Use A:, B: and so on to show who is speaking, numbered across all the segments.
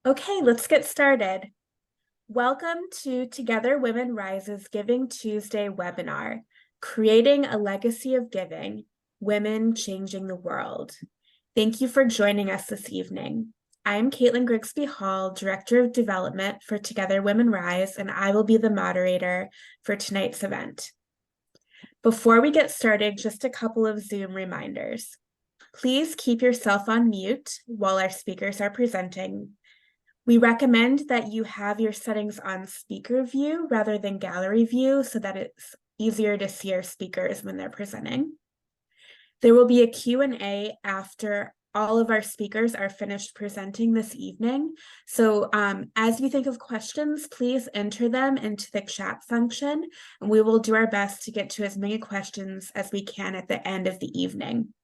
A: Okay, let's get started. Welcome to Together Women Rise's Giving Tuesday webinar, Creating a Legacy of Giving, Women Changing the World. Thank you for joining us this evening. I am Caitlin Grigsby Hall, Director of Development for Together Women Rise, and I will be the moderator for tonight's event. Before we get started, just a couple of Zoom reminders. Please keep yourself on mute while our speakers are presenting. We recommend that you have your settings on speaker view rather than gallery view so that it's easier to see our speakers when they're presenting. There will be a Q&A after all of our speakers are finished presenting this evening. So as you think of questions, please enter them into the chat function, and we will do our best to get to as many questions as we can at the end of the evening.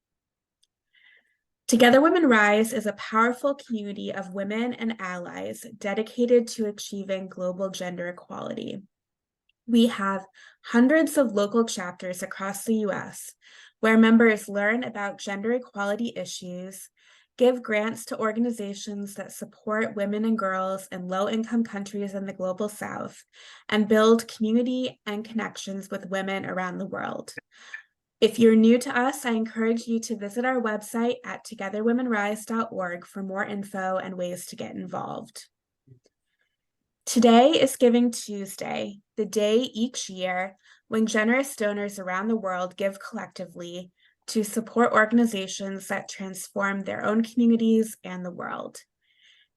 A: Together Women Rise is a powerful community of women and allies dedicated to achieving global gender equality. We have hundreds of local chapters across the US where members learn about gender equality issues, give grants to organizations that support women and girls in low-income countries in the Global South, and build community and connections with women around the world. If you're new to us, I encourage you to visit our website at togetherwomenrise.org for more info and ways to get involved. Today is Giving Tuesday, the day each year when generous donors around the world give collectively to support organizations that transform their own communities and the world.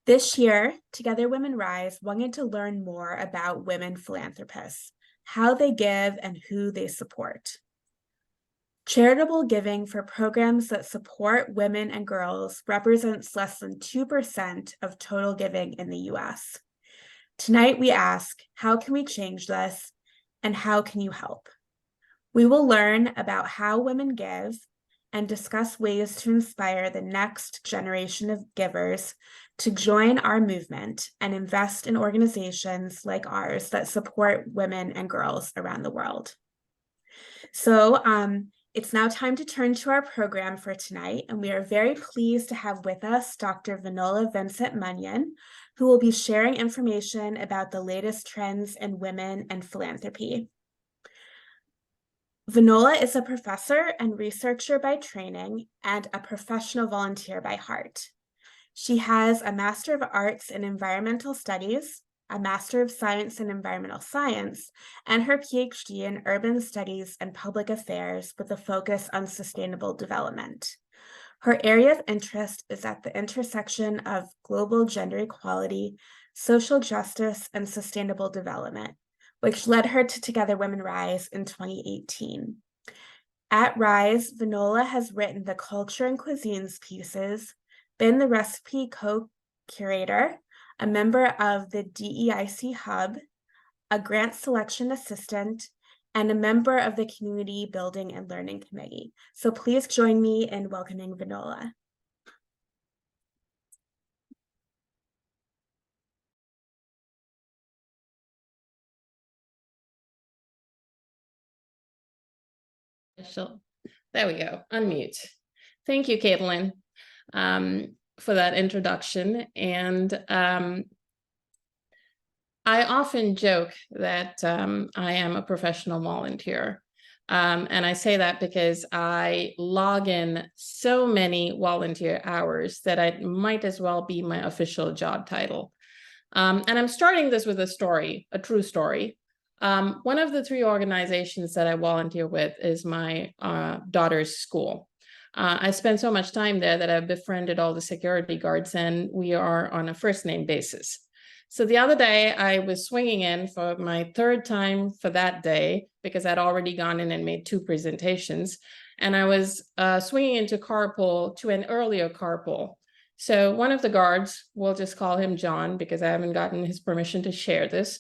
A: This year, Together Women Rise wanted to learn more about women philanthropists, how they give and who they support. Charitable giving for programs that support women and girls represents less than 2% of total giving in the US. Tonight we ask, how can we change this, and how can you help? We will learn about how women give and discuss ways to inspire the next generation of givers to join our movement and invest in organizations like ours that support women and girls around the world. So, it's now time to turn to our program for tonight, and we are very pleased to have with us Dr. Vinola Vincent Munyon, who will be sharing information about the latest trends in women and philanthropy. Vinola is a professor and researcher by training and a professional volunteer by heart. She has a Master of Arts in Environmental Studies, a Master of Science in Environmental Science, and her PhD in Urban Studies and Public Affairs with a focus on sustainable development. Her area of interest is at the intersection of global gender equality, social justice, and sustainable development, which led her to Together Women Rise in 2018. At Rise, Vinola has written the Culture and Cuisines pieces, been the recipe co-curator, a member of the DEIC Hub, a grant selection assistant, and a member of the Community Building and Learning Committee. So please join me in welcoming Vinola.
B: There we go, unmute. Thank you, Caitlin, for that introduction. And I often joke that I am a professional volunteer. And I say that because I log in so many volunteer hours that I might as well be my official job title. And I'm starting this with a story, a true story. One of the three organizations that I volunteer with is my daughter's school. I spend so much time there that I've befriended all the security guards, and we are on a first name basis. So the other day I was swinging in for my third time for that day because I'd already gone in and made 2 presentations. And I was swinging into carpool to an earlier carpool. So one of the guards, we'll just call him John because I haven't gotten his permission to share this,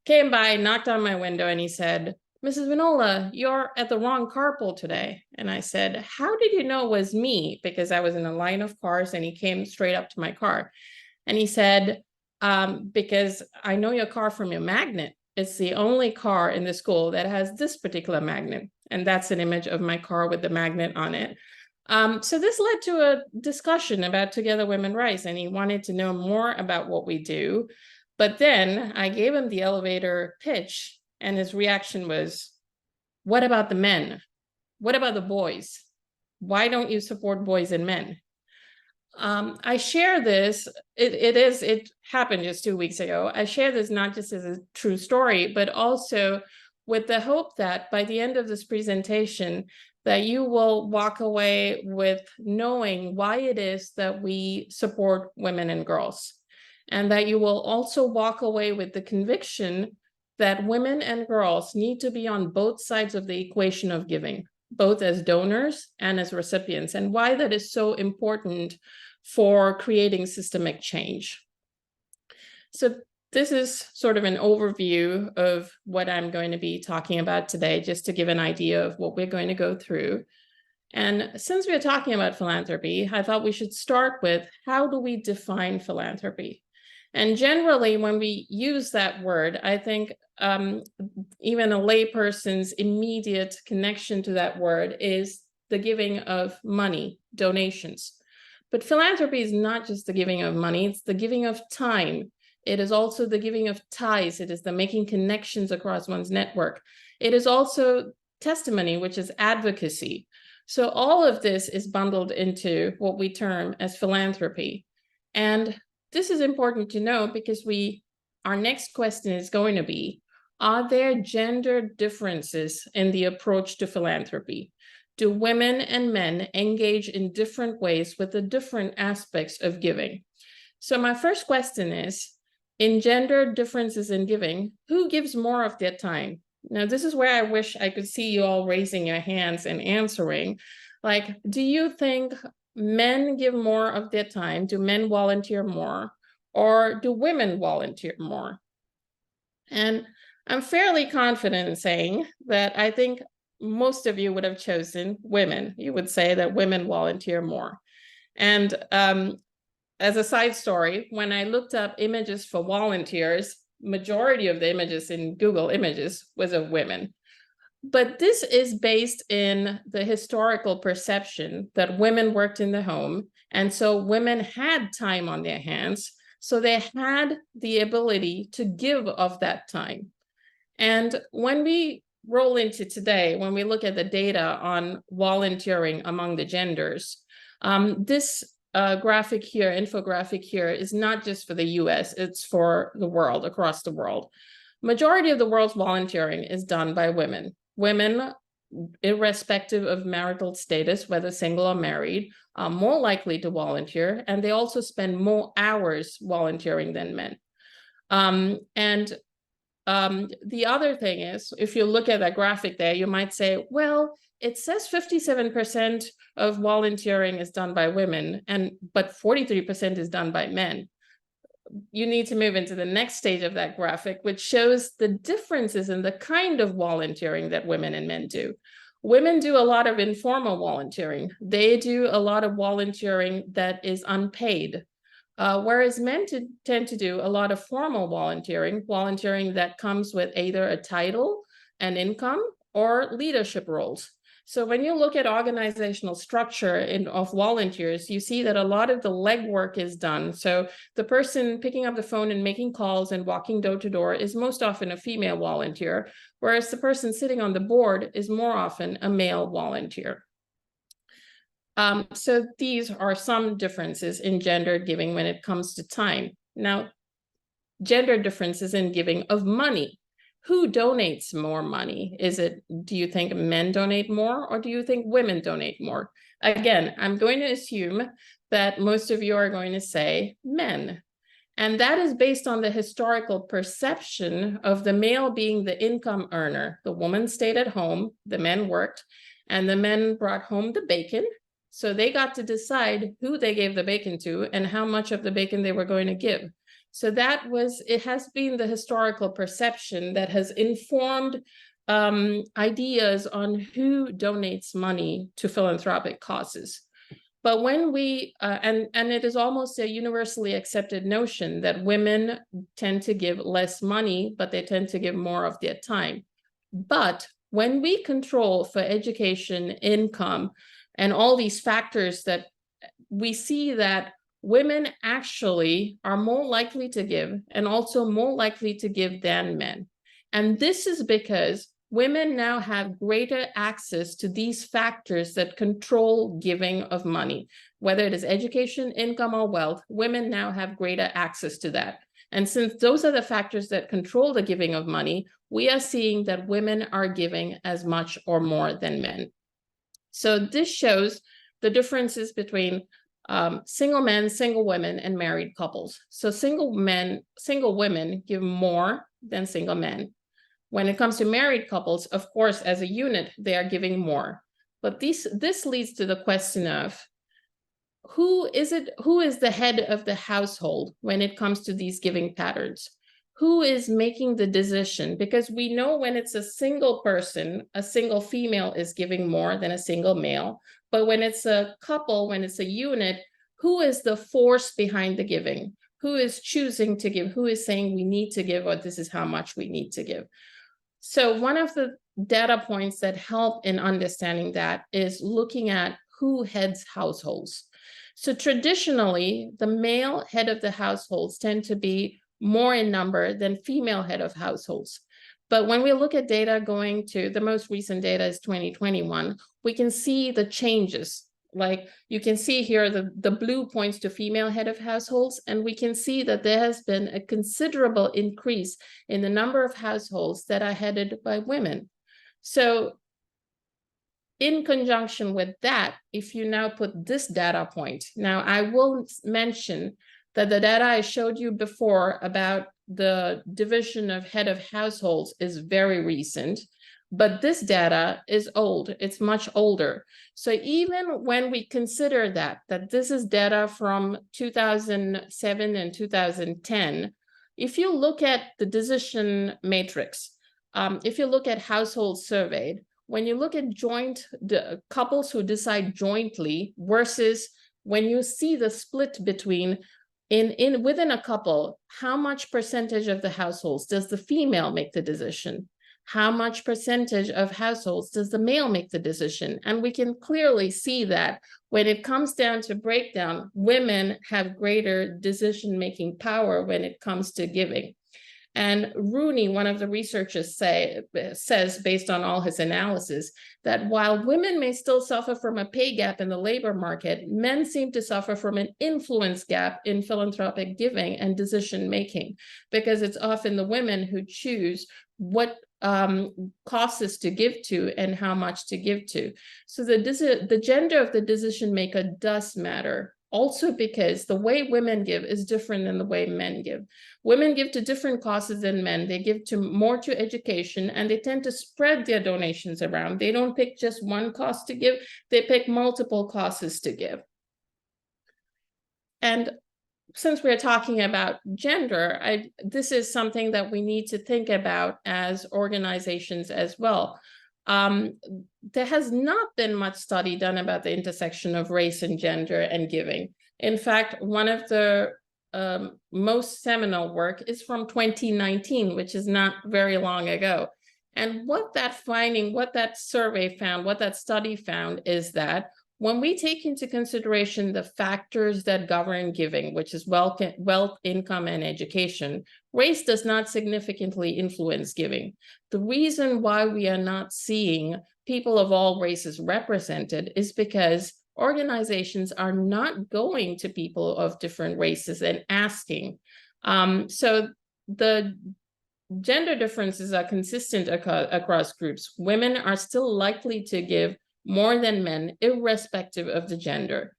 B: came by, knocked on my window, and he said, "Mrs. Vinola, you're at the wrong carpool today." And I said, "How did you know it was me?" Because I was in a line of cars and he came straight up to my car. And he said, "Because I know your car from your magnet. It's the only car in the school that has this particular magnet." And that's an image of my car with the magnet on it. So this led to a discussion about Together Women Rise, and he wanted to know more about what we do. But then I gave him the elevator pitch, and his reaction was, what about the men? What about the boys? Why don't you support boys and men? I share this, it happened just 2 weeks ago. I share this not just as a true story, but also with the hope that by the end of this presentation, that you will walk away with knowing why it is that we support women and girls. And that you will also walk away with the conviction that women and girls need to be on both sides of the equation of giving, both as donors and as recipients, and why that is so important for creating systemic change. So this is sort of an overview of what I'm going to be talking about today, just to give an idea of what we're going to go through. And since we're talking about philanthropy, I thought we should start with, how do we define philanthropy? And generally, when we use that word, I think even a layperson's immediate connection to that word is the giving of money, donations. But philanthropy is not just the giving of money, it's the giving of time. It is also the giving of ties. It is the making connections across one's network. It is also testimony, which is advocacy. So all of this is bundled into what we term as philanthropy. And this is important to know because our next question is going to be, are there gender differences in the approach to philanthropy? Do women and men engage in different ways with the different aspects of giving? So my first question is, in gender differences in giving, who gives more of their time? Now, this is where I wish I could see you all raising your hands and answering. Like, do you think men give more of their time? Do men volunteer more? Or do women volunteer more? And I'm fairly confident in saying that I think most of you would have chosen women. You would say that women volunteer more. And as a side story, when I looked up images for volunteers, majority of the images in Google Images was of women. But this is based in the historical perception that women worked in the home. And so women had time on their hands. So they had the ability to give of that time. And when we roll into today, when we look at the data on volunteering among the genders, this graphic here, infographic here, is not just for the US, it's for the world, across the world. Majority of the world's volunteering is done by women. Women, irrespective of marital status, whether single or married, are more likely to volunteer, and they also spend more hours volunteering than men. The other thing is, if you look at that graphic there, you might say, well, it says 57% of volunteering is done by women, but 43% is done by men. You need to move into the next stage of that graphic, which shows the differences in the kind of volunteering that women and men do. Women do a lot of informal volunteering. They do a lot of volunteering that is unpaid. Whereas men tend to do a lot of formal volunteering that comes with either a title, an income, or leadership roles. So when you look at organizational structure of volunteers, you see that a lot of the legwork is done. So the person picking up the phone and making calls and walking door to door is most often a female volunteer, whereas the person sitting on the board is more often a male volunteer. So these are some differences in gender giving when it comes to time. Now, gender differences in giving of money. Who donates more money? Do you think men donate more, or do you think women donate more? Again, I'm going to assume that most of you are going to say men. And that is based on the historical perception of the male being the income earner. The woman stayed at home, the men worked, and the men brought home the bacon. So they got to decide who they gave the bacon to and how much of the bacon they were going to give. So it has been the historical perception that has informed ideas on who donates money to philanthropic causes. But when and it is almost a universally accepted notion that women tend to give less money, but they tend to give more of their time. But when we control for education, income, and all these factors that we see that women actually are more likely to give, and also more likely to give than men. And this is because women now have greater access to these factors that control giving of money. Whether it is education, income, or wealth, women now have greater access to that. And since those are the factors that control the giving of money, we are seeing that women are giving as much or more than men. So this shows the differences between single men, single women, and married couples. So single women give more than single men. When it comes to married couples, of course, as a unit, they are giving more. But this leads to the question of who is the head of the household when it comes to these giving patterns? Who is making the decision? Because we know when it's a single person, a single female is giving more than a single male. But when it's a couple, when it's a unit, who is the force behind the giving? Who is choosing to give? Who is saying we need to give, or this is how much we need to give? So one of the data points that help in understanding that is looking at who heads households. So traditionally, the male head of the households tend to be more in number than female head of households. But when we look at data going to the most recent data is 2021, we can see the changes. Like you can see here, the blue points to female head of households, and we can see that there has been a considerable increase in the number of households that are headed by women. So in conjunction with that, if you now put this data point, now I will mention that the data I showed you before about the division of head of households is very recent, but this data is old, it's much older. So even when we consider that this is data from 2007 and 2010, if you look at the decision matrix, if you look at households surveyed, when you look at the couples who decide jointly versus when you see the split between within a couple, how much percentage of the households does the female make the decision? How much percentage of households does the male make the decision? And we can clearly see that when it comes down to breakdown, women have greater decision-making power when it comes to giving. And Rooney, one of the researchers, says, based on all his analysis, that while women may still suffer from a pay gap in the labor market, men seem to suffer from an influence gap in philanthropic giving and decision-making, because it's often the women who choose what causes to give to and how much to give to. So the gender of the decision maker does matter. Also because the way women give is different than the way men give. Women give to different causes than men. They give more to education, and they tend to spread their donations around. They don't pick just one cause to give, they pick multiple causes to give. And since we're talking about gender, this is something that we need to think about as organizations as well. There has not been much study done about the intersection of race and gender and giving. In fact, one of the most seminal work is from 2019, which is not very long ago. And what that survey found, what that study found is that when we take into consideration the factors that govern giving, which is wealth, income, and education, race does not significantly influence giving. The reason why we are not seeing people of all races represented is because organizations are not going to people of different races and asking. So the gender differences are consistent across groups. Women are still likely to give more than men, irrespective of the gender.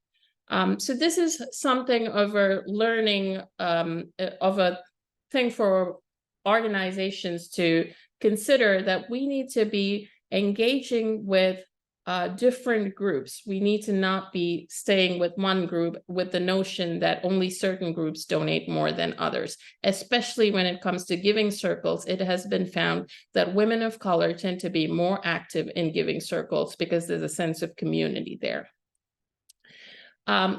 B: So this is something of a learning, of a thing for organizations to consider, that we need to be engaging with different groups. We need to not be staying with one group with the notion that only certain groups donate more than others, especially when it comes to giving circles. It has been found that women of color tend to be more active in giving circles because there's a sense of community there.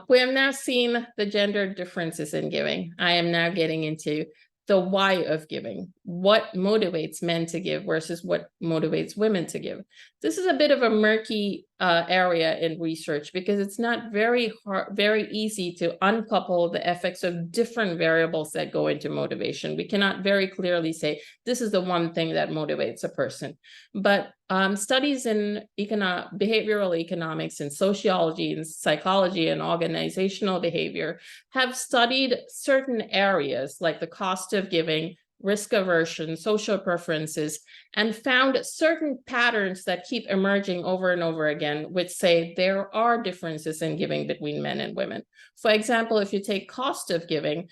B: We have now seen the gender differences in giving. I am now getting into the why of giving, what motivates men to give versus what motivates women to give. This is a bit of a murky area in research, because it's not very easy to uncouple the effects of different variables that go into motivation. We cannot very clearly say this is the one thing that motivates a person. But studies in behavioral economics and sociology and psychology and organizational behavior have studied certain areas like the cost of giving, risk aversion, social preferences, and found certain patterns that keep emerging over and over again, which say there are differences in giving between men and women. For example, if you take cost of giving,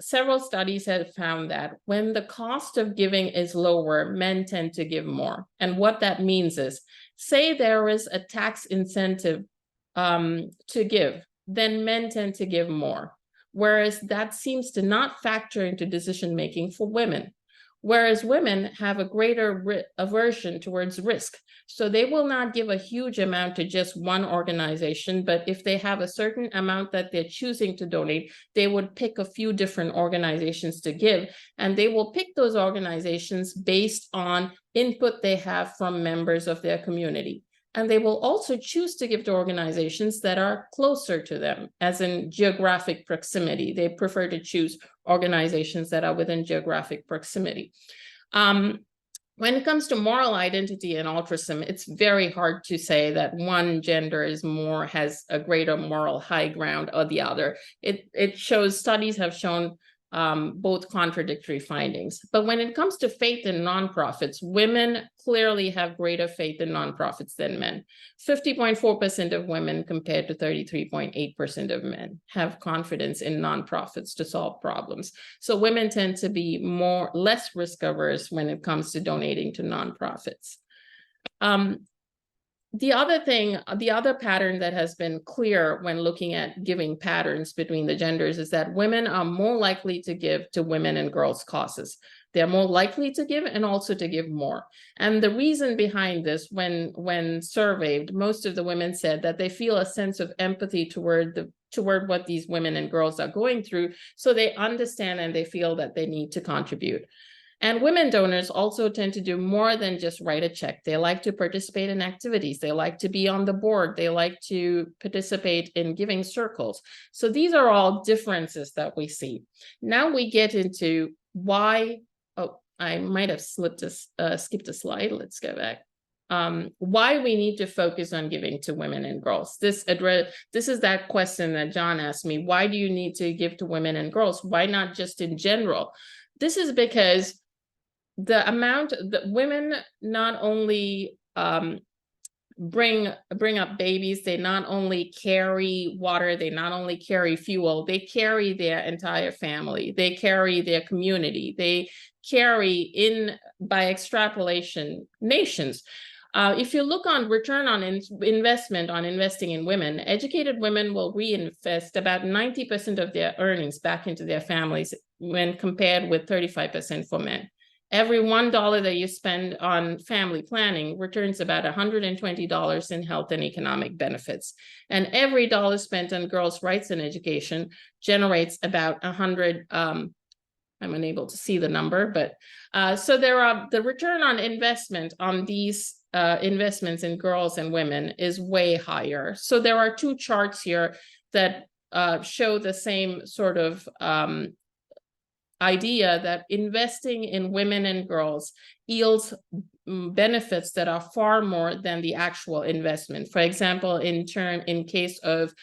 B: several studies have found that when the cost of giving is lower, men tend to give more. And what that means is, say there is a tax incentive to give, then men tend to give more. Whereas that seems to not factor into decision-making for women. Whereas women have a greater aversion towards risk. So they will not give a huge amount to just one organization, but if they have a certain amount that they're choosing to donate, they would pick a few different organizations to give, and they will pick those organizations based on input they have from members of their community. And they will also choose to give to organizations that are closer to them, as in geographic proximity. They prefer to choose organizations that are within geographic proximity. When it comes to moral identity and altruism, it's very hard to say that one gender has a greater moral high ground or the other. Studies have shown both contradictory findings. But when it comes to faith in nonprofits, women clearly have greater faith in nonprofits than men. 50.4% of women compared to 33.8% of men have confidence in nonprofits to solve problems. So women tend to be less risk averse when it comes to donating to nonprofits. The other pattern that has been clear when looking at giving patterns between the genders is that women are more likely to give to women and girls' causes. They're more likely to give and also to give more. And the reason behind this, when surveyed, most of the women said that they feel a sense of empathy toward what these women and girls are going through, so they understand and they feel that they need to contribute. And women donors also tend to do more than just write a check. They like to participate in activities. They like to be on the board. They like to participate in giving circles. So these are all differences that we see. Now we get into why, I might have skipped a slide. Let's go back. Why we need to focus on giving to women and girls. This is that question that John asked me. Why do you need to give to women and girls? Why not just in general? This is because the amount that women not only bring up babies, they not only carry water, they not only carry fuel, they carry their entire family, they carry their community, they carry by extrapolation, nations. If you look on return on investment on investing in women, educated women will reinvest about 90% of their earnings back into their families when compared with 35% for men. Every $1 that you spend on family planning returns about $120 in health and economic benefits. And every dollar spent on girls' rights and education generates about 100, I'm unable to see the number, but so the return on investment on these investments in girls and women is way higher. So there are two charts here that show the same sort of idea that investing in women and girls yields benefits that are far more than the actual investment. For example, in case of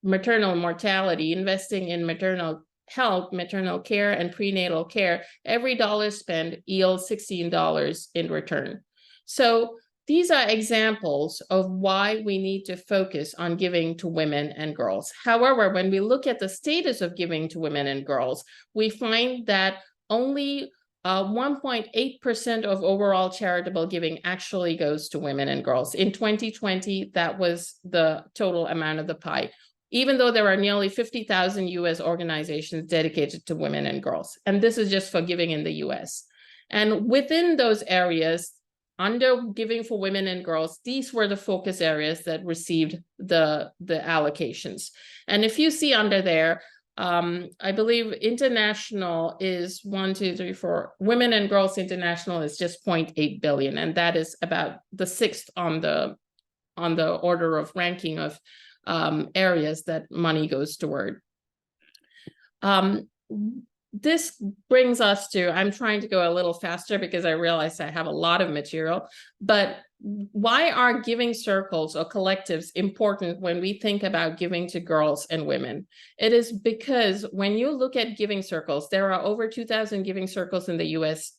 B: maternal mortality, investing in maternal health, maternal care, and prenatal care, every dollar spent yields $16 in return. So these are examples of why we need to focus on giving to women and girls. However, when we look at the status of giving to women and girls, we find that only 1.8% of overall charitable giving actually goes to women and girls. In 2020, that was the total amount of the pie, even though there are nearly 50,000 US organizations dedicated to women and girls. And this is just for giving in the US. And within those areas, under giving for women and girls, these were the focus areas that received the allocations. And if you see under there, I believe international is 1, 2, 3, 4. Women and girls international is just 0.8 billion. And that is about the 6th on the on the order of ranking of areas that money goes toward. This brings us to, I'm trying to go a little faster because I realize I have a lot of material, but why are giving circles or collectives important when we think about giving to girls and women? It is because when you look at giving circles, there are over 2,000 giving circles in the US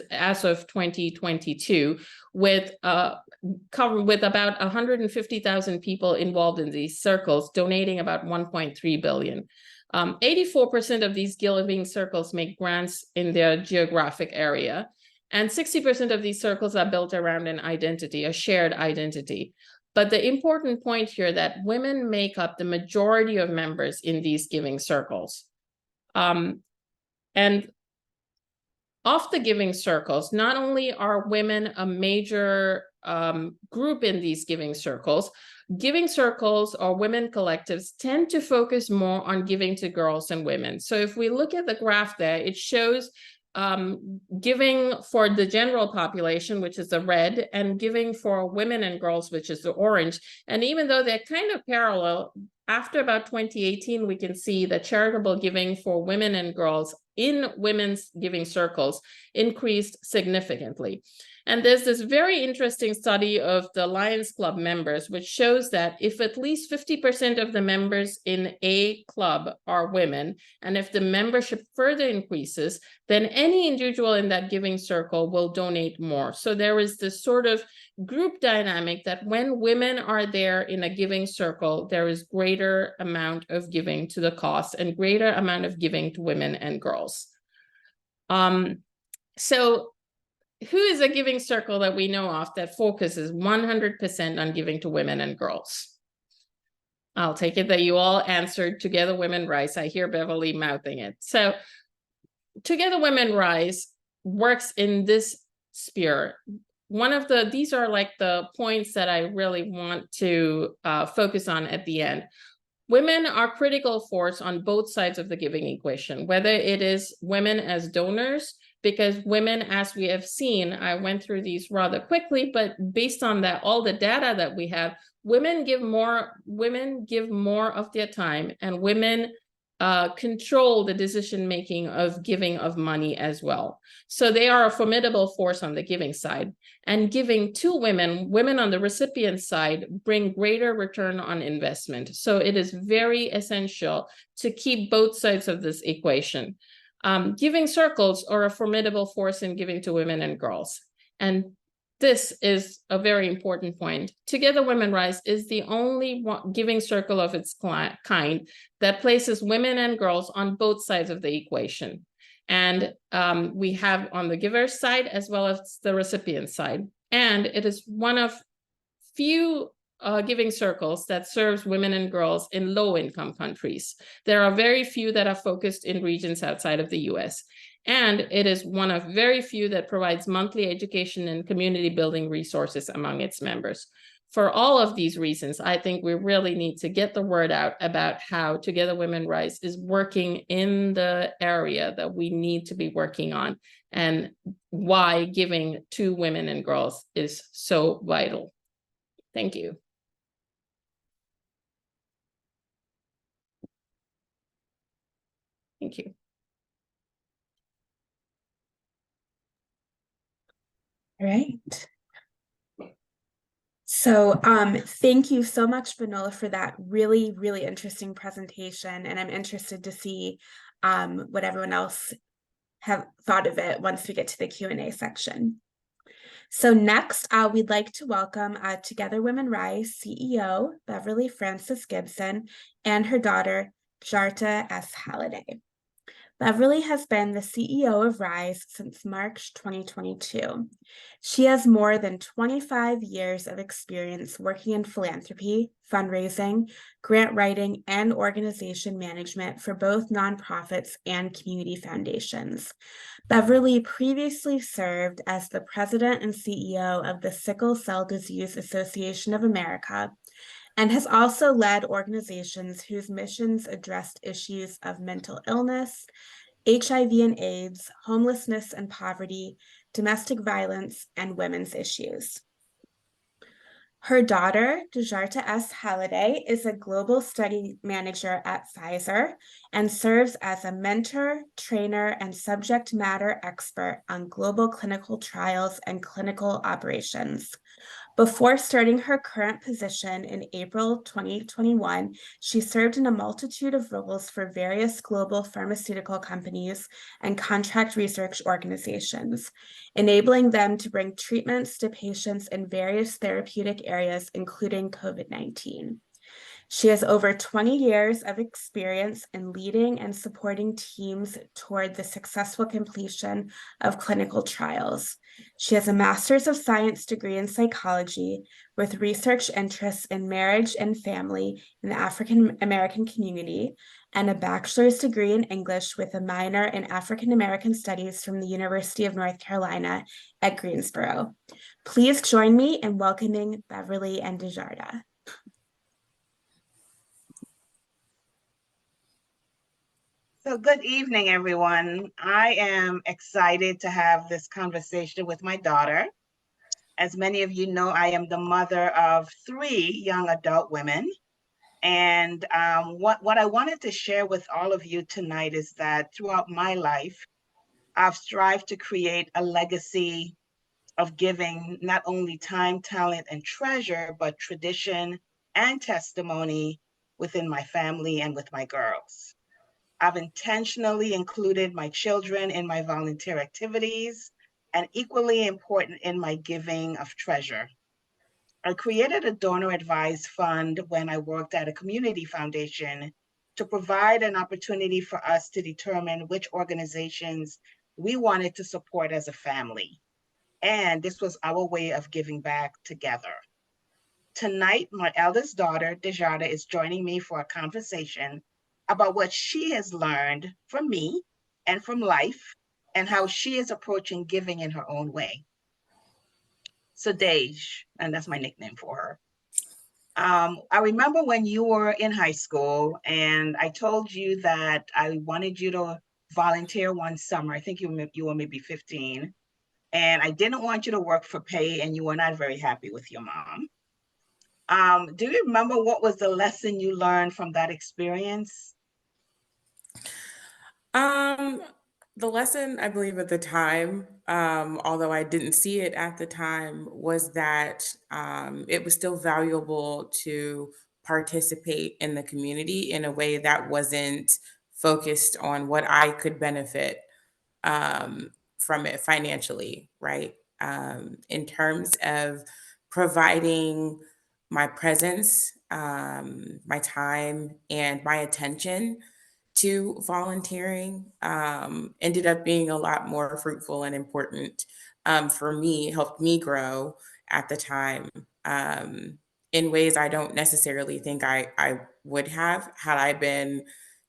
B: as of 2022, with about 150,000 people involved in these circles, donating about 1.3 billion. 84% of these giving circles make grants in their geographic area, and 60% of these circles are built around an identity, a shared identity. But the important point here that women make up the majority of members in these giving circles. And of the giving circles, not only are women a major group in these giving circles or women collectives tend to focus more on giving to girls and women. So if we look at the graph there, it shows giving for the general population, which is the red, and giving for women and girls, which is the orange. And even though they're kind of parallel, after about 2018, we can see that charitable giving for women and girls in women's giving circles increased significantly. And there's this very interesting study of the Lions Club members, which shows that if at least 50% of the members in a club are women, and if the membership further increases, then any individual in that giving circle will donate more. So there is this sort of group dynamic that when women are there in a giving circle, there is greater amount of giving to the cause and greater amount of giving to women and girls. So who is a giving circle that we know of that focuses 100% on giving to women and girls? I'll take it that you all answered Together Women Rise. I hear Beverley mouthing it. So Together Women Rise works in this sphere. These are like the points that I really want to focus on at the end. Women are critical force on both sides of the giving equation, whether it is women as donors, because women, as we have seen, I went through these rather quickly, but based on that, all the data that we have, women give more of their time, and women control the decision-making of giving of money as well. So they are a formidable force on the giving side. And giving to women on the recipient side bring greater return on investment. So it is very essential to keep both sides of this equation. Giving circles are a formidable force in giving to women and girls. And this is a very important point. Together Women Rise is the only giving circle of its kind that places women and girls on both sides of the equation. And we have on the giver's side as well as the recipient side. And it is one of few giving circles that serves women and girls in low-income countries. There are very few that are focused in regions outside of the US. And it is one of very few that provides monthly education and community building resources among its members. For all of these reasons, I think we really need to get the word out about how Together Women Rise is working in the area that we need to be working on, and why giving to women and girls is so vital. Thank you. Thank you.
A: All right. So thank you so much, Vinola, for that really, really interesting presentation. And I'm interested to see what everyone else have thought of it once we get to the Q&A section. So next, we'd like to welcome Together Women Rise CEO, Beverley Francis-Gibson, and her daughter, Djarta S. Halliday. Beverley has been the CEO of Rise since March 2022. She has more than 25 years of experience working in philanthropy, fundraising, grant writing, and organization management for both nonprofits and community foundations. Beverley previously served as the president and CEO of the Sickle Cell Disease Association of America, and has also led organizations whose missions addressed issues of mental illness, HIV and AIDS, homelessness and poverty, domestic violence, and women's issues. Her daughter, Djarta S. Halliday, is a global study manager at Pfizer and serves as a mentor, trainer, and subject matter expert on global clinical trials and clinical operations. Before starting her current position in April 2021, she served in a multitude of roles for various global pharmaceutical companies and contract research organizations, enabling them to bring treatments to patients in various therapeutic areas, including COVID-19. She has over 20 years of experience in leading and supporting teams toward the successful completion of clinical trials. She has a Master's of Science degree in psychology with research interests in marriage and family in the African American community, and a bachelor's degree in English with a minor in African American Studies from the University of North Carolina at Greensboro. Please join me in welcoming Beverley and Djarta.
C: So, good evening, everyone. I am excited to have this conversation with my daughter. As many of you know, I am the mother of 3 young adult women. And what I wanted to share with all of you tonight is that throughout my life, I've strived to create a legacy of giving not only time, talent, and treasure, but tradition and testimony within my family and with my girls. I've intentionally included my children in my volunteer activities, and equally important, in my giving of treasure. I created a donor advised fund when I worked at a community foundation to provide an opportunity for us to determine which organizations we wanted to support as a family. And this was our way of giving back together. Tonight, my eldest daughter, Djarta, is joining me for a conversation about what she has learned from me and from life, and how she is approaching giving in her own way. So Dej, and that's my nickname for her. I remember when you were in high school and I told you that I wanted you to volunteer one summer. I think you were maybe 15. And I didn't want you to work for pay, and you were not very happy with your mom. Do you remember what was the lesson you learned from that experience?
D: Um, the lesson I believe at the time, although I didn't see it at the time, was that it was still valuable to participate in the community in a way that wasn't focused on what I could benefit from it financially, right? In terms of providing my presence, my time, and my attention to volunteering ended up being a lot more fruitful and important for me, helped me grow at the time in ways I don't necessarily think I would have had I been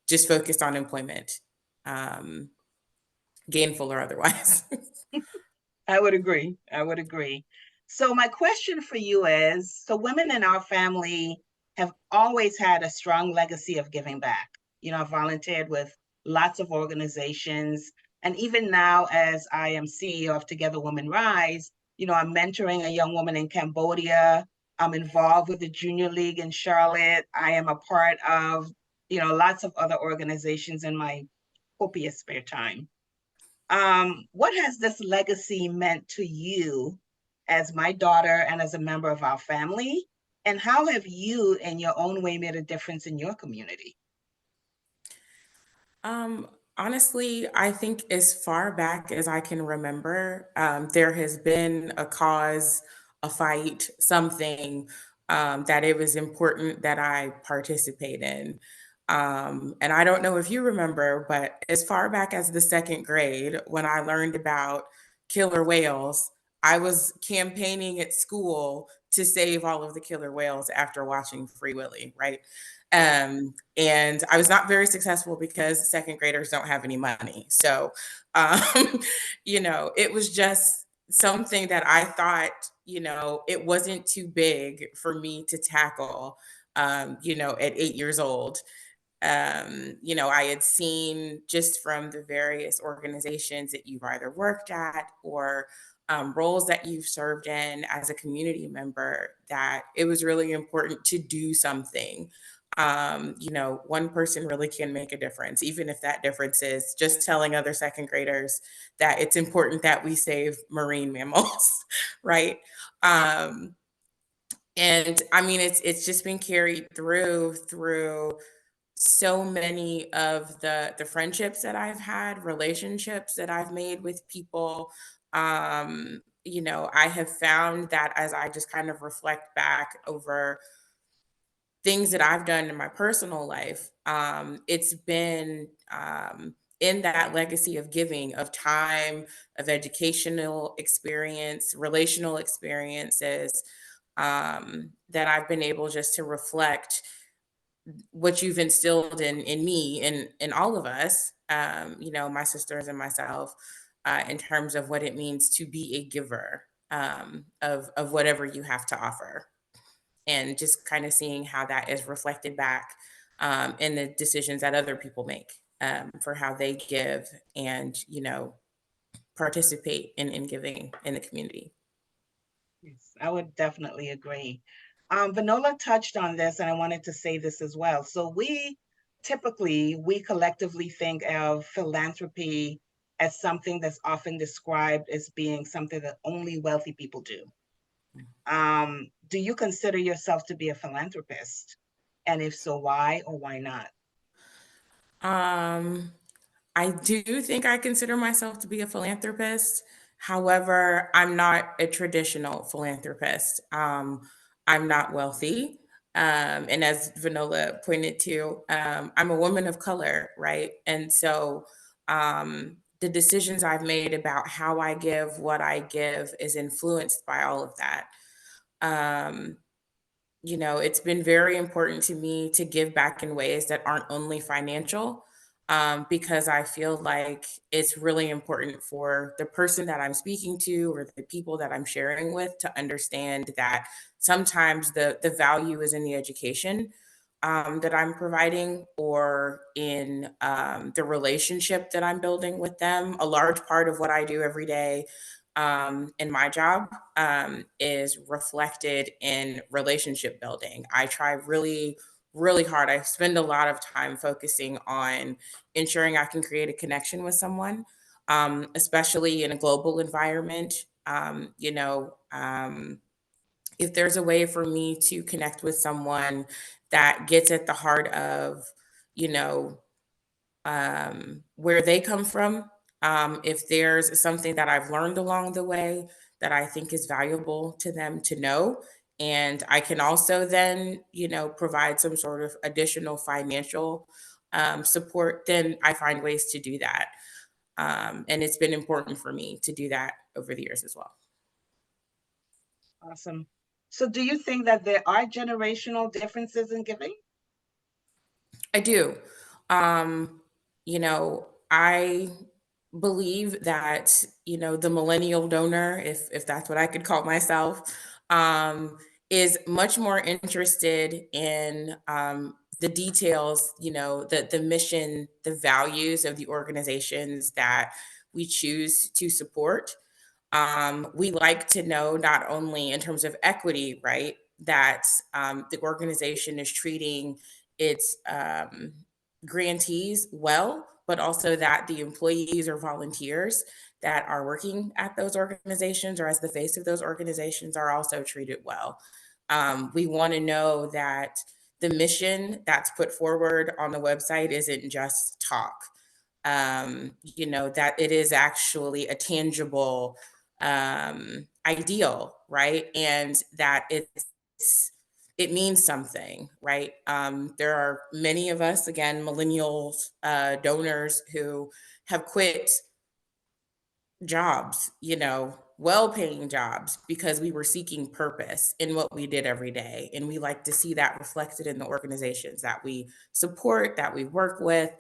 D: just focused on employment, gainful or otherwise.
C: I would agree. I would agree. So my question for you is, so women in our family have always had a strong legacy of giving back. I've volunteered with lots of organizations. And even now, as I am CEO of Together Women Rise, I'm mentoring a young woman in Cambodia. I'm involved with the Junior League in Charlotte. I am a part of, lots of other organizations in my copious spare time. What has this legacy meant to you as my daughter and as a member of our family? And how have you, in your own way, made a difference in your community?
D: Honestly, I think as far back as I can remember, there has been a cause, a fight, something that it was important that I participate in. And I don't know if you remember, but as far back as the second grade, when I learned about killer whales, I was campaigning at school to save all of the killer whales after watching Free Willy, right? And I was not very successful because second graders don't have any money. So, um, it was just something that I thought, it wasn't too big for me to tackle, at 8 years old. I had seen just from the various organizations that you've either worked at or roles that you've served in as a community member, that it was really important to do something. One person really can make a difference, even if that difference is just telling other second graders that it's important that we save marine mammals, right? And I mean, it's just been carried through so many of the friendships that I've had, relationships that I've made with people. I have found that as I just kind of reflect back over things that I've done in my personal life, it's been in that legacy of giving, of time, of educational experience, relational experiences, that I've been able just to reflect what you've instilled in me and in all of us, my sisters and myself, in terms of what it means to be a giver, of whatever you have to offer, and just kind of seeing how that is reflected back, in the decisions that other people make, for how they give and participate in giving in the community.
C: Yes, I would definitely agree. Vinola touched on this, and I wanted to say this as well. So we collectively think of philanthropy as something that's often described as being something that only wealthy people do. Do you consider yourself to be a philanthropist? And if so, why or why not?
D: Um, I do think I consider myself to be a philanthropist. However, I'm not a traditional philanthropist. I'm not wealthy. And as Vanola pointed to, I'm a woman of color, right? And so the decisions I've made about how I give, what I give, is influenced by all of that. Um, it's been very important to me to give back in ways that aren't only financial, because I feel like it's really important for the person that I'm speaking to or the people that I'm sharing with to understand that sometimes the value is in the education, that I'm providing, or in the relationship that I'm building with them. A large part of what I do every day, in my job, is reflected in relationship building. I try really, really hard. I spend a lot of time focusing on ensuring I can create a connection with someone, especially in a global environment. If there's a way for me to connect with someone that gets at the heart of, you know, where they come from. If there's something that I've learned along the way that I think is valuable to them to know, and I can also then, provide some sort of additional financial support, then I find ways to do that. And it's been important for me to do that over the years as well.
C: Awesome. So do you think that there are generational differences in giving?
D: I do. I believe that, the millennial donor, if that's what I could call myself, is much more interested in the details, the mission, the values of the organizations that we choose to support. We like to know, not only in terms of equity, right, that the organization is treating its grantees well, but also that the employees or volunteers that are working at those organizations or as the face of those organizations are also treated well. We want to know that the mission that's put forward on the website isn't just talk. That it is actually a tangible ideal, right? And that it means something, right? There are many of us, again, millennials, donors who have quit jobs, well-paying jobs, because we were seeking purpose in what we did every day. And we like to see that reflected in the organizations that we support, that we work with.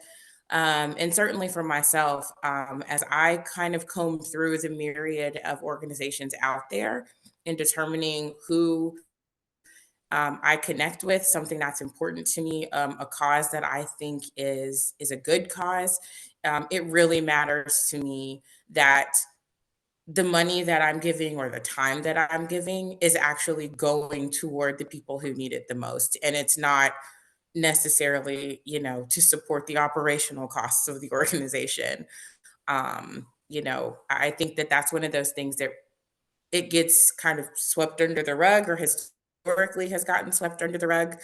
D: And certainly for myself, as I kind of comb through the myriad of organizations out there in determining who I connect with, something that's important to me, a cause that I think is a good cause. It really matters to me that the money that I'm giving or the time that I'm giving is actually going toward the people who need it the most. And it's not necessarily, to support the operational costs of the organization. I think that that's one of those things that it gets kind of swept under the rug, or historically has gotten swept under the rug,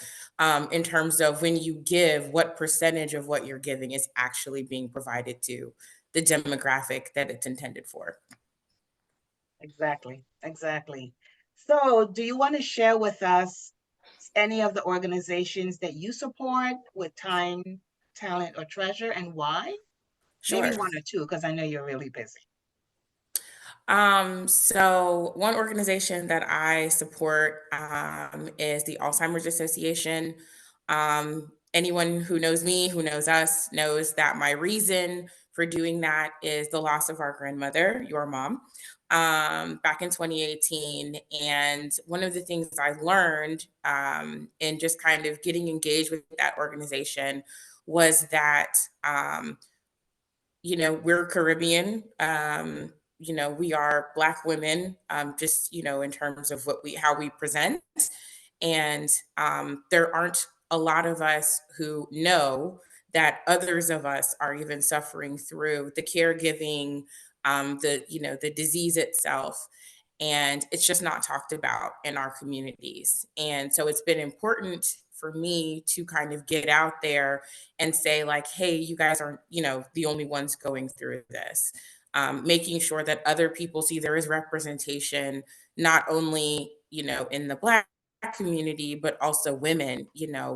D: in terms of when you give, what percentage of what you're giving is actually being provided to the demographic that it's intended for.
C: Exactly, exactly. So, do you want to share with us any of the organizations that you support with time, talent, or treasure, and why? Maybe
D: Sure.
C: one or two, because I know you're really busy.
D: So one organization that I support is the Alzheimer's Association. Anyone who knows me, who knows us, knows that my reason for doing that is the loss of our grandmother, your mom, back in 2018. And one of the things I learned in just kind of getting engaged with that organization was that we're Caribbean. We are Black women, just, in terms of how we present. And there aren't a lot of us who know that others of us are even suffering through the caregiving, the disease itself. And it's just not talked about in our communities. And so it's been important for me to kind of get out there and say, like, hey, you guys aren't, the only ones going through this. Making sure that other people see there is representation, not only, in the Black community, but also women.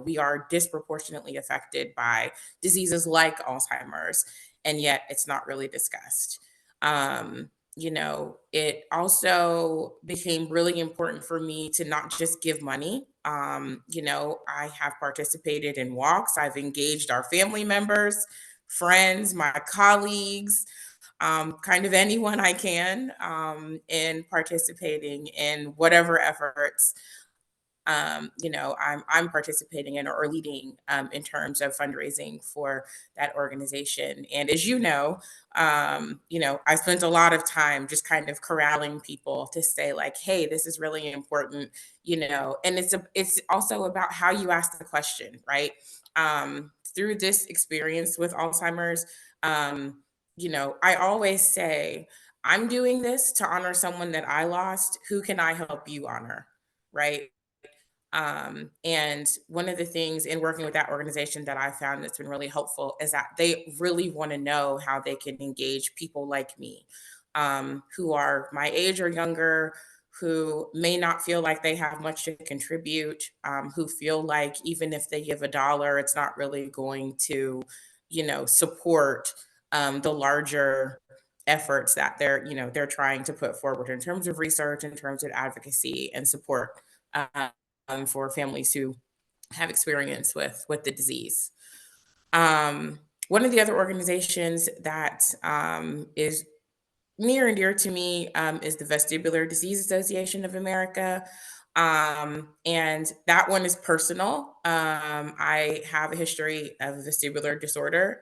D: We are disproportionately affected by diseases like Alzheimer's, and yet it's not really discussed. It also became really important for me to not just give money. I have participated in walks, I've engaged our family members, friends, my colleagues, kind of anyone I can, in participating in whatever efforts I'm participating in or leading, in terms of fundraising for that organization. And as I spent a lot of time just kind of corralling people to say, like, hey, this is really important, and it's also about how you ask the question, right? Through this experience with Alzheimer's, I always say, I'm doing this to honor someone that I lost. Who can I help you honor? Right. And one of the things in working with that organization that I found that's been really helpful is that they really want to know how they can engage people like me, who are my age or younger, who may not feel like they have much to contribute, who feel like even if they give $1, it's not really going to, support the larger efforts that they're trying to put forward in terms of research, in terms of advocacy and support. For families who have experience with the disease. One of the other organizations that is near and dear to me is the Vestibular Disease Association of America. And that one is personal. I have a history of vestibular disorder,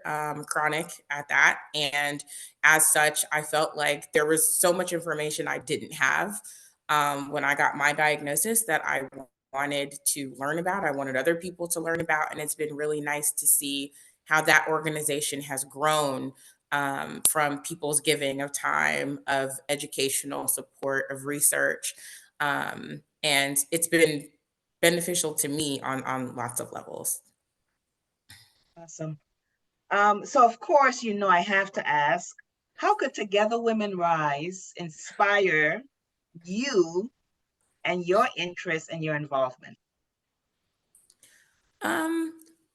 D: chronic at that. And as such, I felt like there was so much information I didn't have when I got my diagnosis that I wanted to learn about. I wanted other people to learn about. And it's been really nice to see how that organization has grown, from people's giving of time, of educational support, of research. And it's been beneficial to me on lots of levels.
C: Awesome. So of course, I have to ask, how could Together Women Rise inspire you and your interest and your involvement?
D: I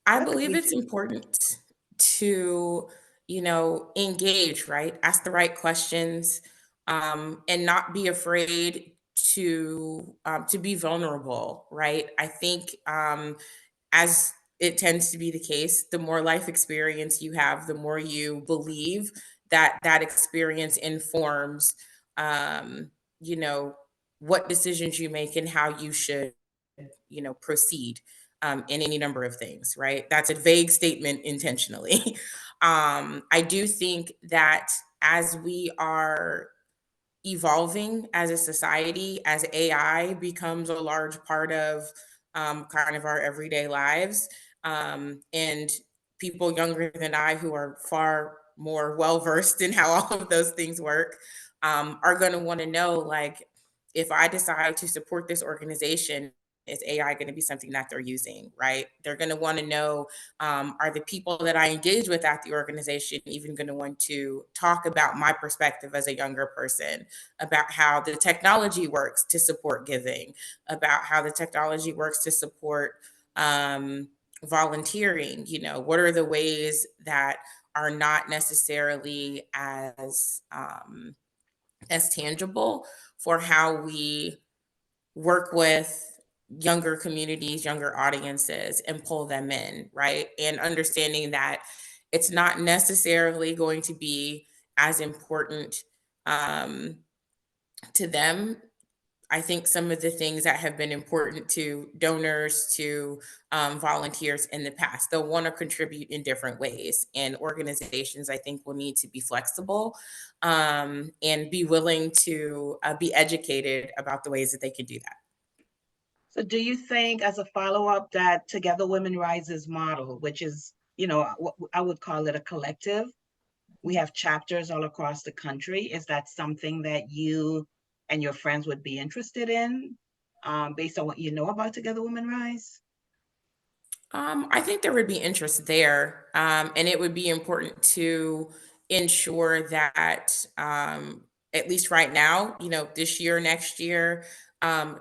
C: What could
D: believe
C: we
D: it's
C: do?
D: important to, engage, right? Ask the right questions, and not be afraid to be vulnerable, right? I think, as it tends to be the case, the more life experience you have, the more you believe that that experience informs, um, you know, what decisions you make and how you should, proceed, in any number of things, right? That's a vague statement intentionally. I do think that as we are, evolving as a society, as AI becomes a large part of kind of our everyday lives. And people younger than I who are far more well versed in how all of those things work are going to want to know, like, if I decide to support this organization, is AI going to be something that they're using, right? They're going to want to know, are the people that I engage with at the organization even going to want to talk about my perspective as a younger person, about how the technology works to support giving, about how the technology works to support volunteering? You know, what are the ways that are not necessarily as tangible for how we work with younger communities, younger audiences, and pull them in, right? And understanding that it's not necessarily going to be as important um, to them. I think some of the things that have been important to donors, to volunteers in the past, they'll want to contribute in different ways. And organizations, I think, will need to be flexible and be willing to be educated about the ways that they can do that.
C: So do you think, as a follow-up, that Together Women Rises model, which is, you know, what I would call it a collective, we have chapters all across the country, is that something that you and your friends would be interested in, based on what you know about Together Women Rise?
D: I think there would be interest there, and it would be important to ensure that, at least right now, you know, this year, next year,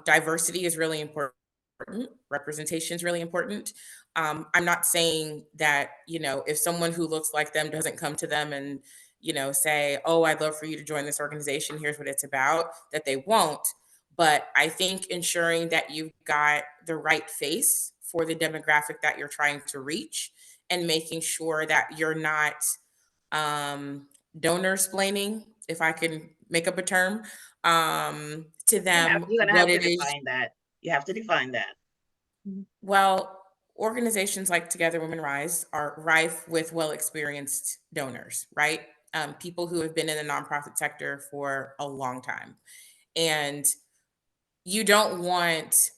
D: diversity is really important. Representation is really important. I'm not saying that, you know, if someone who looks like them doesn't come to them and, you know, say, "Oh, I'd love for you to join this organization. Here's what it's about," that they won't. But I think ensuring that you've got the right face for the demographic that you're trying to reach, and making sure that you're not donor splaining, if I can make up a term, to them
C: You're gonna
D: what
C: have to
D: it is.
C: define that. You have to define that.
D: Well, organizations like Together Women Rise are rife with well experienced donors, right? People who have been in the nonprofit sector for a long time. And you don't want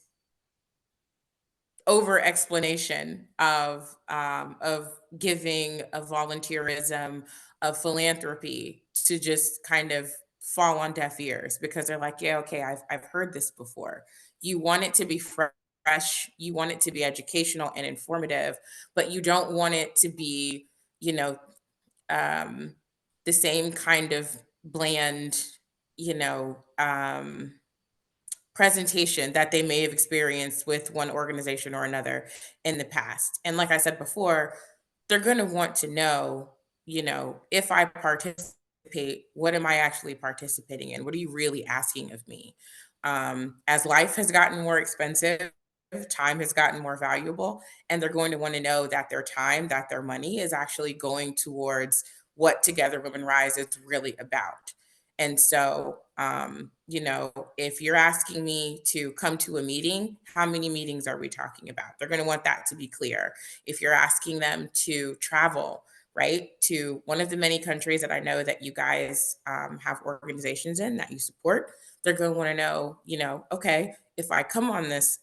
D: over explanation of giving, of volunteerism, of philanthropy to just kind of fall on deaf ears because they're like, yeah, okay, I've heard this before. You want it to be fresh, you want it to be educational and informative, but you don't want it to be, you know, um, the same kind of bland, you know, presentation that they may have experienced with one organization or another in the past. And like I said before, they're going to want to know, you know, if I participate, what am I actually participating in? What are you really asking of me? As life has gotten more expensive, time has gotten more valuable, and they're going to want to know that their time, that their money is actually going towards what Together Women Rise is really about. And so, you know, if you're asking me to come to a meeting, how many meetings are we talking about? They're going to want that to be clear. If you're asking them to travel, right, to one of the many countries that I know that you guys have organizations in that you support, they're going to want to know, you know, okay, if I come on this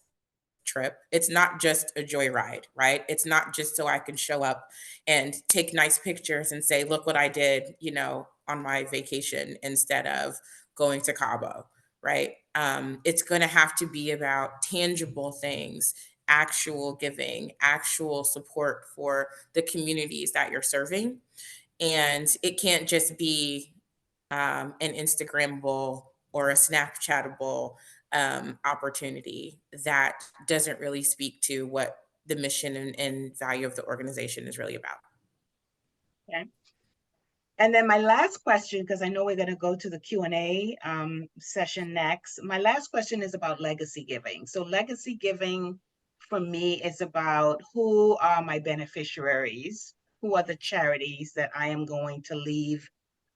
D: trip, it's not just a joyride, right? It's not just so I can show up and take nice pictures and say, look what I did, you know, on my vacation instead of going to Cabo, right? It's going to have to be about tangible things, actual giving, actual support for the communities that you're serving. And it can't just be an Instagrammable or a Snapchatable opportunity that doesn't really speak to what the mission and value of the organization is really about.
C: Okay. And then my last question, because I know we're going to go to the Q&A session next. My last question is about legacy giving. So legacy giving for me is about who are my beneficiaries, who are the charities that I am going to leave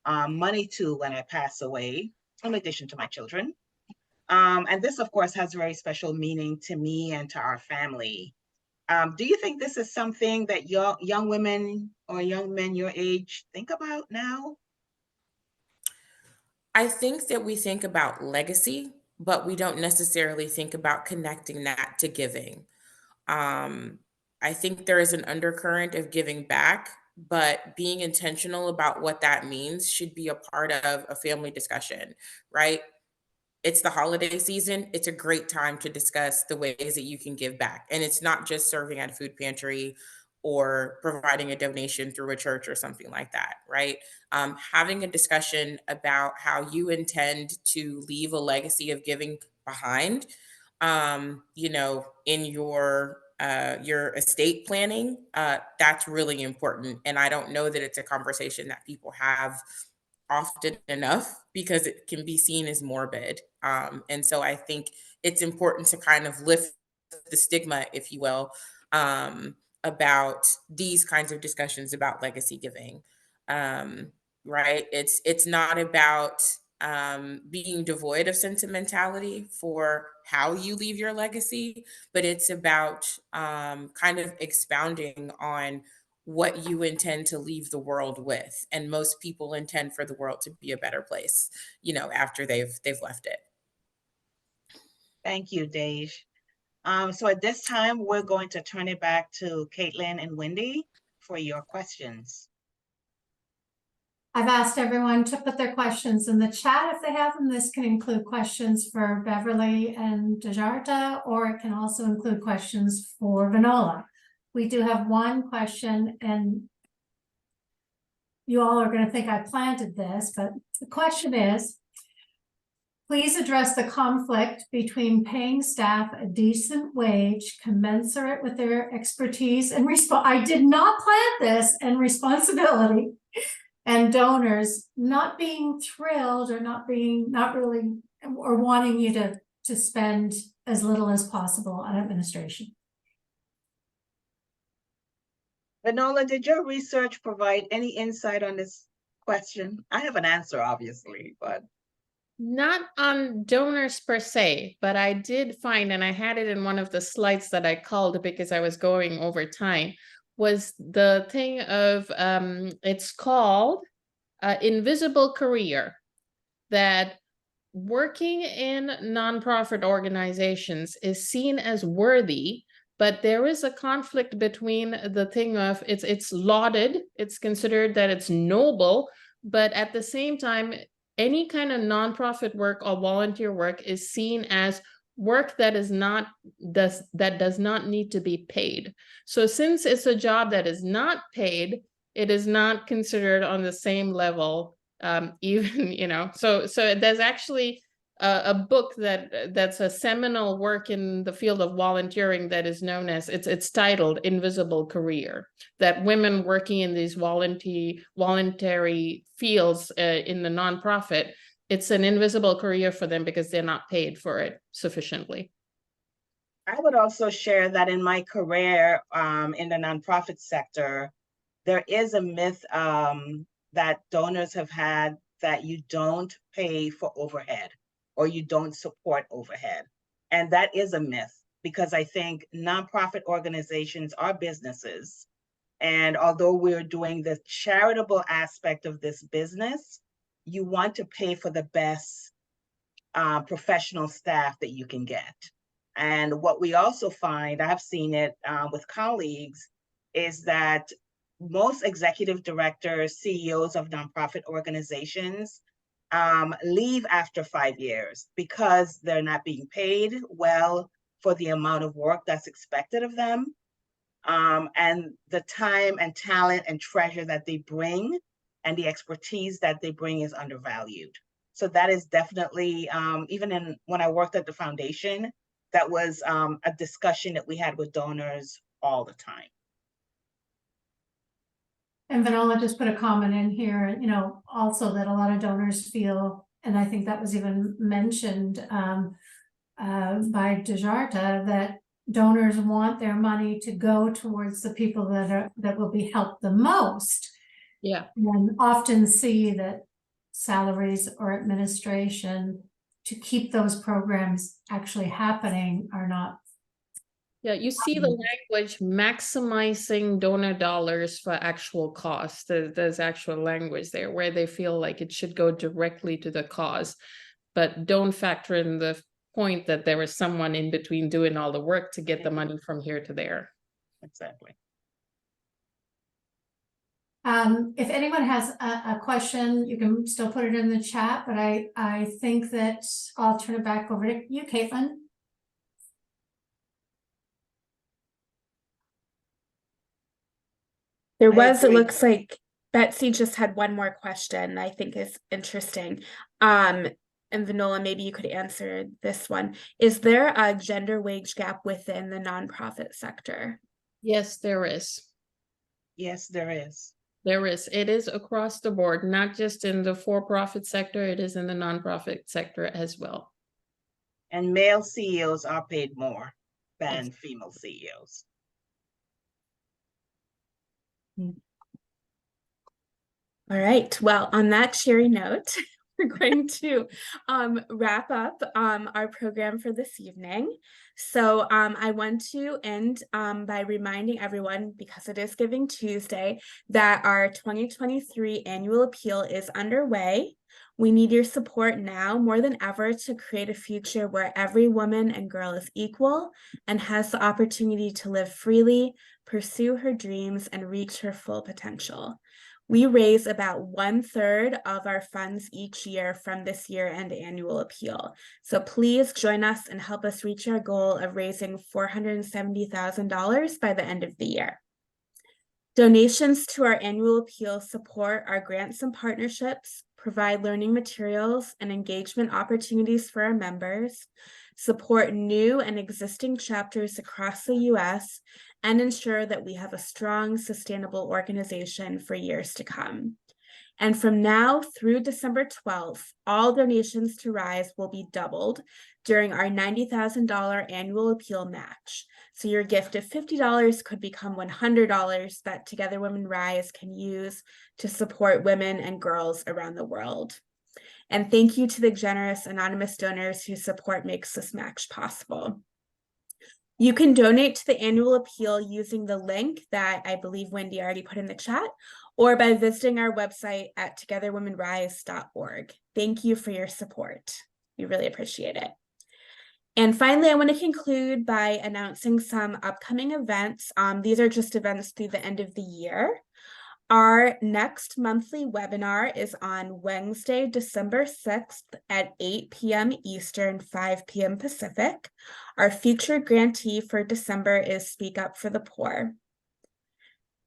C: money to when I pass away, in addition to my children. And this, of course, has very special meaning to me and to our family. Do you think this is something that young women or young men your age think about now?
D: I think that we think about legacy, but we don't necessarily think about connecting that to giving. Um, I think there is an undercurrent of giving back, but being intentional about what that means should be a part of a family discussion, right? It's the holiday season. It's a great time to discuss the ways that you can give back. And it's not just serving at a food pantry or providing a donation through a church or something like that, right? Having a discussion about how you intend to leave a legacy of giving behind, in your estate planning, that's really important. And I don't know that it's a conversation that people have often enough because it can be seen as morbid. And so I think it's important to kind of lift the stigma, if you will, about these kinds of discussions about legacy giving. Um, right? It's not about being devoid of sentimentality for how you leave your legacy, but it's about kind of expounding on what you intend to leave the world with. And most people intend for the world to be a better place, after they've left it.
C: Thank you, Dej. So at this time, we're going to turn it back to Caitlin and Wendy for your questions.
E: I've asked everyone to put their questions in the chat if they have them. This can include questions for Beverley and Djarta, or it can also include questions for Vinola. We do have one question, and you all are going to think I planted this, but the question is, please address the conflict between paying staff a decent wage commensurate with their expertise and I did not plant this, and responsibility, and donors not being thrilled or not really, or wanting you to spend as little as possible on administration.
C: Vinola, did your research provide any insight on this question? I have an answer, obviously, but.
B: Not on donors per se, but I did find, and I had it in one of the slides that I called because I was going over time, was the thing of, it's called invisible career, that working in nonprofit organizations is seen as worthy, but there is a conflict between the thing of it's lauded, it's considered that it's noble, but at the same time, any kind of nonprofit work or volunteer work is seen as work that does not need to be paid. So since it's a job that is not paid, it is not considered on the same level, even, so there's actually a book that's a seminal work in the field of volunteering that is known as, it's titled Invisible Career, that women working in these voluntary fields in the nonprofit, it's an invisible career for them because they're not paid for it sufficiently.
C: I would also share that in my career in the nonprofit sector, there is a myth that donors have had that you don't pay for overhead or you don't support overhead. And that is a myth, because I think nonprofit organizations are businesses. And although we're doing the charitable aspect of this business, you want to pay for the best professional staff that you can get. And what we also find, I've seen it with colleagues, is that most executive directors, CEOs of nonprofit organizations leave after 5 years because they're not being paid well for the amount of work that's expected of them. And the time and talent and treasure that they bring and the expertise that they bring is undervalued. So that is definitely, even when I worked at the foundation, that was a discussion that we had with donors all the time.
E: And Vinola just put a comment in here, also that a lot of donors feel, and I think that was even mentioned by Djarta, that donors want their money to go towards the people that will be helped the most.
B: Yeah.
E: And often see that salaries or administration to keep those programs actually happening are not
B: Yeah, you see the language maximizing donor dollars for actual cost. There's actual language there where they feel like it should go directly to the cause, but don't factor in the point that there is someone in between doing all the work to get the money from here to there.
C: Exactly.
E: If anyone has a question, you can still put it in the chat, but I think that I'll turn it back over to you, Caitlin.
A: There
C: I
A: was, it
C: agree.
A: looks like Betsy just had one more question I think is interesting. And Vinola, maybe you could answer this one. Is there a gender wage gap within the nonprofit sector?
B: Yes, there is.
C: Yes, there is.
B: There is. It is across the board, not just in the for-profit sector, it is in the nonprofit sector as well.
C: And male CEOs are paid more than female CEOs.
A: All right. Well, on that cheery note, we're going to wrap up our program for this evening. So I want to end by reminding everyone, because it is Giving Tuesday, that our 2023 annual appeal is underway. We need your support now more than ever to create a future where every woman and girl is equal and has the opportunity to live freely, pursue her dreams, and reach her full potential. We raise about 1/3 of our funds each year from this year-end annual appeal. So please join us and help us reach our goal of raising $470,000 by the end of the year. Donations to our annual appeal support our grants and partnerships, provide learning materials and engagement opportunities for our members, support new and existing chapters across the U.S., and ensure that we have a strong, sustainable organization for years to come. And from now through December 12th, all donations to RISE will be doubled during our $90,000 annual appeal match. So your gift of $50 could become $100 that Together Women RISE can use to support women and girls around the world. And thank you to the generous anonymous donors whose support makes this match possible. You can donate to the annual appeal using the link that I believe Wendy already put in the chat, or by visiting our website at togetherwomenrise.org. Thank you for your support. We really appreciate it. And finally, I want to conclude by announcing some upcoming events. These are just events through the end of the year. Our next monthly webinar is on Wednesday, December 6th at 8 p.m. Eastern, 5 p.m. Pacific. Our featured grantee for December is Speak Up for the Poor.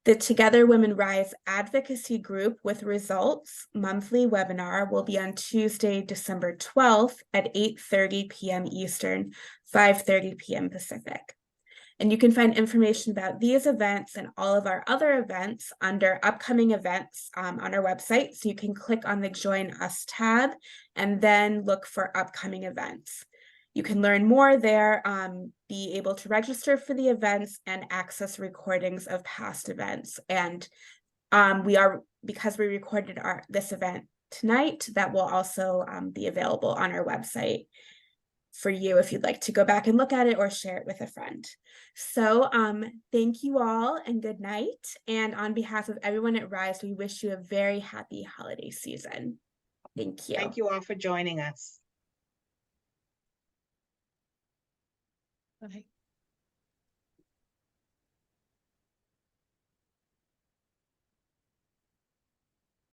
A: The Together Women Rise Advocacy Group with Results monthly webinar will be on Tuesday, December 12th at 8:30 p.m. Eastern, 5:30 p.m. Pacific. And you can find information about these events and all of our other events under upcoming events on our website. So you can click on the Join Us tab and then look for upcoming events. You can learn more there, be able to register for the events and access recordings of past events. And because we recorded this event tonight, that will also be available on our website for you if you'd like to go back and look at it or share it with a friend. So thank you all and good night. And on behalf of everyone at RISE, we wish you a very happy holiday season. Thank you.
C: Thank you all for joining us.
B: Bye.